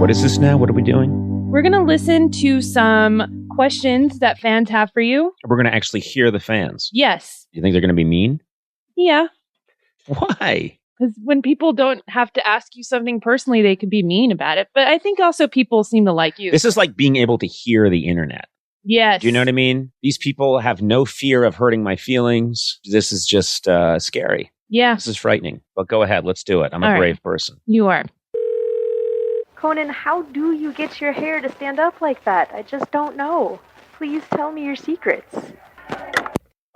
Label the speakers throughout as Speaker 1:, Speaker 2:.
Speaker 1: What is this now? What are we doing?
Speaker 2: We're going to listen to some questions that fans have for you.
Speaker 1: We're going to actually hear the fans.
Speaker 2: Yes.
Speaker 1: You think they're going to be mean?
Speaker 2: Yeah.
Speaker 1: Why?
Speaker 2: Because when people don't have to ask you something personally, they could be mean about it. But I think also people seem to like you.
Speaker 1: This is like being able to hear the internet.
Speaker 2: Yes.
Speaker 1: Do you know what I mean? These people have no fear of hurting my feelings. This is just scary.
Speaker 2: Yeah.
Speaker 1: This is frightening. But go ahead. Let's do it. I'm a brave person.
Speaker 2: You are.
Speaker 3: Conan, how do you get your hair to stand up like that? I just don't know. Please tell me your secrets.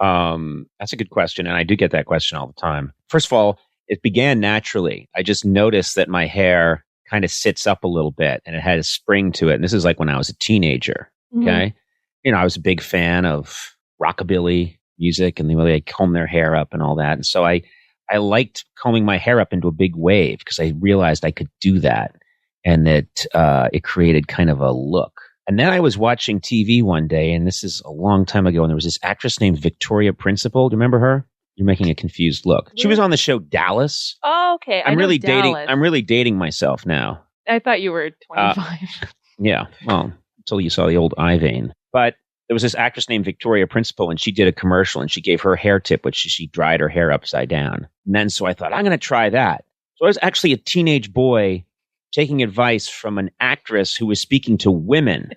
Speaker 1: That's a good question. And I do get that question all the time. First of all, it began naturally. I just noticed that my hair kind of sits up a little bit and it had a spring to it. And this is like when I was a teenager. Okay. Mm-hmm. You know, I was a big fan of rockabilly music and the way they comb their hair up and all that. And so I liked combing my hair up into a big wave because I realized I could do that and that it created kind of a look. And then I was watching TV one day, and this is a long time ago, and there was this actress named Victoria Principal. Do you remember her? You're making a confused look. She was on the show Dallas.
Speaker 2: Oh, okay.
Speaker 1: I'm really dating myself now.
Speaker 2: I thought you were 25.
Speaker 1: Yeah. Well, until you saw the old eye vein. But there was this actress named Victoria Principal, and she did a commercial, and she gave her hair tip, which she dried her hair upside down. And then so I thought, I'm going to try that. So I was actually a teenage boy taking advice from an actress who was speaking to women.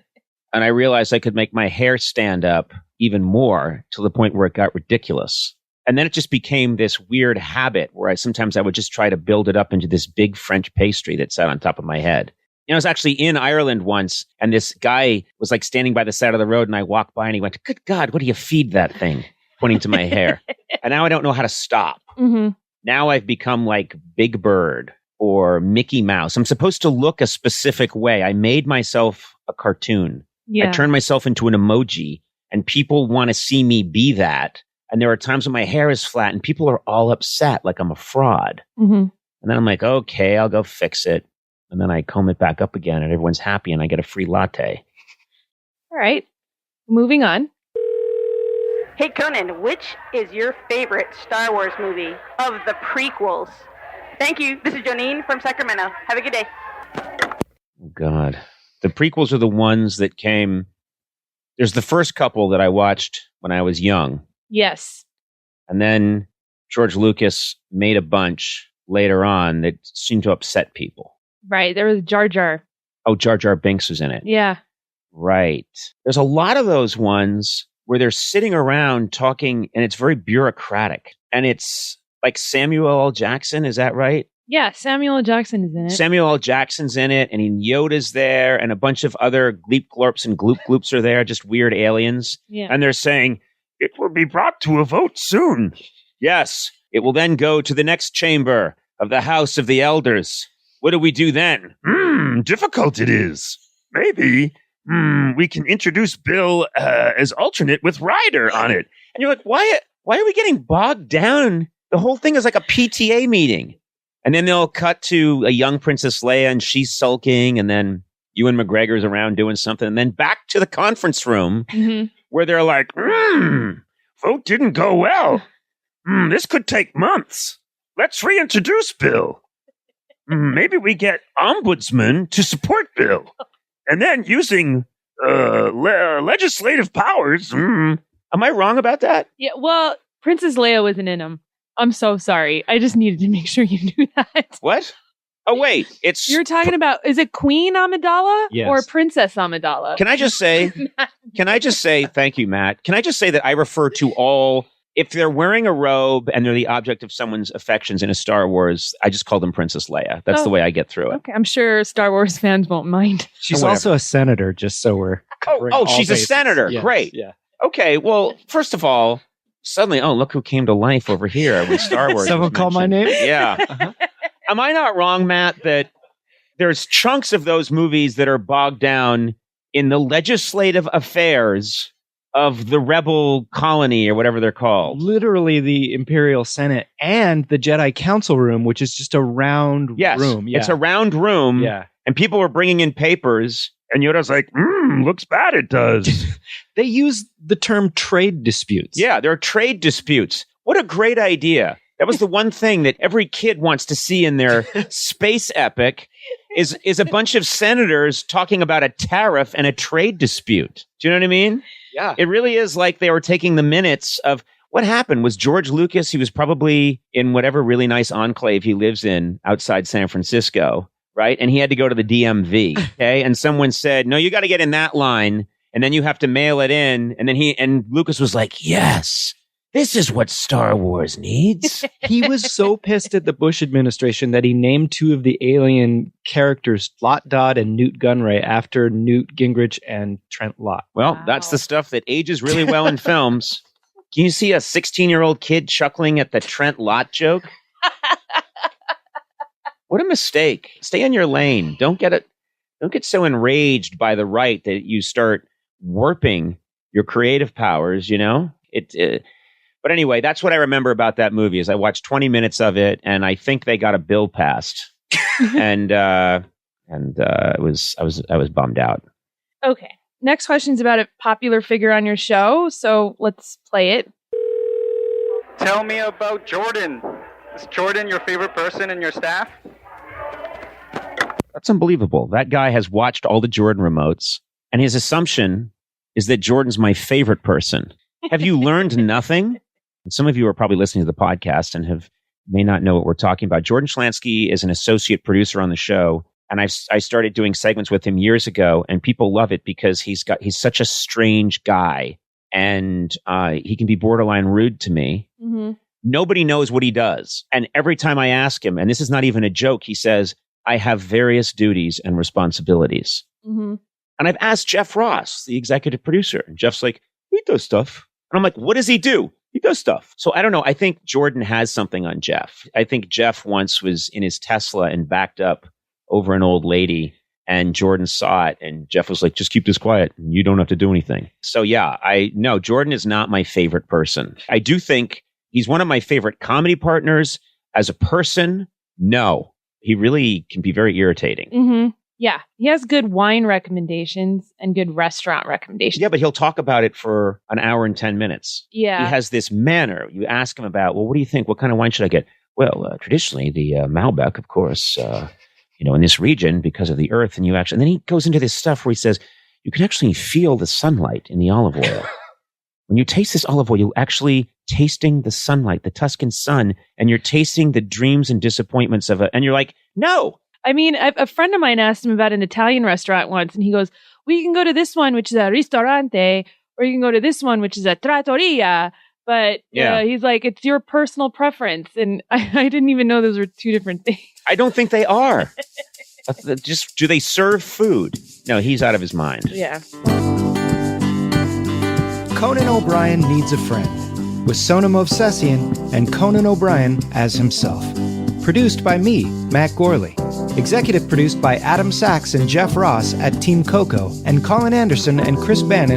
Speaker 1: And I realized I could make my hair stand up even more to the point where it got ridiculous. And then it just became this weird habit where I would just try to build it up into this big French pastry that sat on top of my head. You know, I was actually in Ireland once, and this guy was like standing by the side of the road, and I walked by and he went, "Good God, what do you feed that thing?" Pointing to my hair. And now I don't know how to stop.
Speaker 2: Mm-hmm.
Speaker 1: Now I've become like Big Bird or Mickey Mouse. I'm supposed to look a specific way. I made myself a cartoon.
Speaker 2: Yeah.
Speaker 1: I turned myself into an emoji, and people want to see me be that. And there are times when my hair is flat and people are all upset, like I'm a fraud.
Speaker 2: Mm-hmm.
Speaker 1: And then I'm like, okay, I'll go fix it. And then I comb it back up again and everyone's happy and I get a free latte.
Speaker 2: All right. Moving on.
Speaker 3: Hey, Conan, which is your favorite Star Wars movie of the prequels? Thank you. This is Jonine from Sacramento. Have a good day.
Speaker 1: Oh, God. The prequels are the ones that came. There's the first couple that I watched when I was young.
Speaker 2: Yes.
Speaker 1: And then George Lucas made a bunch later on that seemed to upset people.
Speaker 2: Right. There was Jar Jar.
Speaker 1: Oh, Jar Jar Binks was in it.
Speaker 2: Yeah.
Speaker 1: Right. There's a lot of those ones where they're sitting around talking and it's very bureaucratic. And it's like Samuel L. Jackson. Is that right?
Speaker 2: Yeah. Samuel L. Jackson is in it.
Speaker 1: Samuel L. Jackson's in it, and Yoda's there, and a bunch of other Gleep Glorps and Gloop Gloops are there, just weird aliens.
Speaker 2: Yeah.
Speaker 1: And they're saying, "It will be brought to a vote soon. Yes, it will then go to the next chamber of the House of the Elders. What do we do then? Difficult it is. Maybe we can introduce Bill as alternate with Ryder on it." And you're like, why are we getting bogged down? The whole thing is like a PTA meeting. And then they'll cut to a young Princess Leia and she's sulking, and then Ewan McGregor's around doing something, and then back to the conference room where they're like, vote didn't go well. This could take months. Let's reintroduce Bill. Maybe we get ombudsman to support Bill. And then using legislative powers. Am I wrong about that?
Speaker 2: Yeah, well, Princess Leia wasn't in them. I'm so sorry. I just needed to make sure you knew that.
Speaker 1: What? Oh, wait.
Speaker 2: You're talking about, is it Queen Amidala or Princess Amidala?
Speaker 1: Can I just say, thank you, Matt. Can I just say that I refer to all, if they're wearing a robe and they're the object of someone's affections in a Star Wars, I just call them Princess Leia. That's the way I get through it.
Speaker 2: Okay, I'm sure Star Wars fans won't mind.
Speaker 4: She's also a senator, just so we're
Speaker 1: she's
Speaker 4: bases.
Speaker 1: A senator.
Speaker 4: Yes,
Speaker 1: Great.
Speaker 4: Yeah.
Speaker 1: Okay, well, first of all, suddenly, look who came to life over here when Star Wars.
Speaker 4: Someone called my name?
Speaker 1: Yeah. Am I not wrong, Matt, that there's chunks of those movies that are bogged down in the legislative affairs of the rebel colony or whatever they're called?
Speaker 4: Literally the Imperial Senate and the Jedi Council room, which is just a round room. Yeah.
Speaker 1: It's a round room.
Speaker 4: Yeah.
Speaker 1: And people were bringing in papers. And Yoda's like, looks bad, it does.
Speaker 4: They use the term trade disputes.
Speaker 1: Yeah, there are trade disputes. What a great idea. That was the one thing that every kid wants to see in their space epic is a bunch of senators talking about a tariff and a trade dispute. Do you know what I mean?
Speaker 4: Yeah.
Speaker 1: It really is like they were taking the minutes of what happened. Was George Lucas, he was probably in whatever really nice enclave he lives in outside San Francisco, right? And he had to go to the DMV, okay? And someone said, no, you got to get in that line, and then you have to mail it in. And then Lucas was like, yes, this is what Star Wars needs.
Speaker 4: He was so pissed at the Bush administration that he named 2 of the alien characters, Lott Dodd and Newt Gunray, after Newt Gingrich and Trent Lott.
Speaker 1: Well,
Speaker 2: Wow.
Speaker 1: that's the stuff that ages really well in films. Can you see a 16-year-old kid chuckling at the Trent Lott joke? What a mistake. Stay in your lane. Don't get so enraged by the right that you start warping your creative powers, you know? But anyway, that's what I remember about that movie is I watched 20 minutes of it and I think they got a bill passed. and I was bummed out.
Speaker 2: Okay. Next question's about a popular figure on your show, so let's play it.
Speaker 5: Tell me about Jordan. Is Jordan your favorite person in your staff?
Speaker 1: That's unbelievable. That guy has watched all the Jordan remotes, and his assumption is that Jordan's my favorite person. Have you learned nothing? And some of you are probably listening to the podcast and may not know what we're talking about. Jordan Schlansky is an associate producer on the show, and I started doing segments with him years ago, and people love it because he's such a strange guy, and he can be borderline rude to me.
Speaker 2: Mm-hmm.
Speaker 1: Nobody knows what he does, and every time I ask him, and this is not even a joke, he says, I have various duties and responsibilities.
Speaker 2: Mm-hmm.
Speaker 1: And I've asked Jeff Ross, the executive producer, and Jeff's like, he does stuff. And I'm like, what does he do? He does stuff. So I don't know. I think Jordan has something on Jeff. I think Jeff once was in his Tesla and backed up over an old lady, and Jordan saw it, and Jeff was like, just keep this quiet. And you don't have to do anything. So yeah, no, Jordan is not my favorite person. I do think he's one of my favorite comedy partners. As a person, no. He really can be very irritating.
Speaker 2: Mm-hmm. Yeah. He has good wine recommendations and good restaurant recommendations.
Speaker 1: Yeah, but he'll talk about it for an hour and 10 minutes.
Speaker 2: Yeah.
Speaker 1: He has this manner. You ask him about, well, what do you think? What kind of wine should I get? Well, traditionally, the Malbec, of course, in this region because of the earth. And then he goes into this stuff where he says, you can actually feel the sunlight in the olive oil. When you taste this olive oil, you're actually tasting the sunlight, the Tuscan sun, and you're tasting the dreams and disappointments of it. And you're like, no.
Speaker 2: I mean, a friend of mine asked him about an Italian restaurant once, and he goes, well, you can go to this one, which is a ristorante, or you can go to this one, which is a trattoria. But he's like, it's your personal preference. And I didn't even know those were 2 different things.
Speaker 1: I don't think they are. Just, do they serve food? No, he's out of his mind.
Speaker 2: Yeah.
Speaker 4: Conan O'Brien Needs a Friend, with Sona Movsesian and Conan O'Brien as himself. Produced by me, Matt Gorley. Executive produced by Adam Sachs and Jeff Ross at Team Coco, and Colin Anderson and Chris Bannon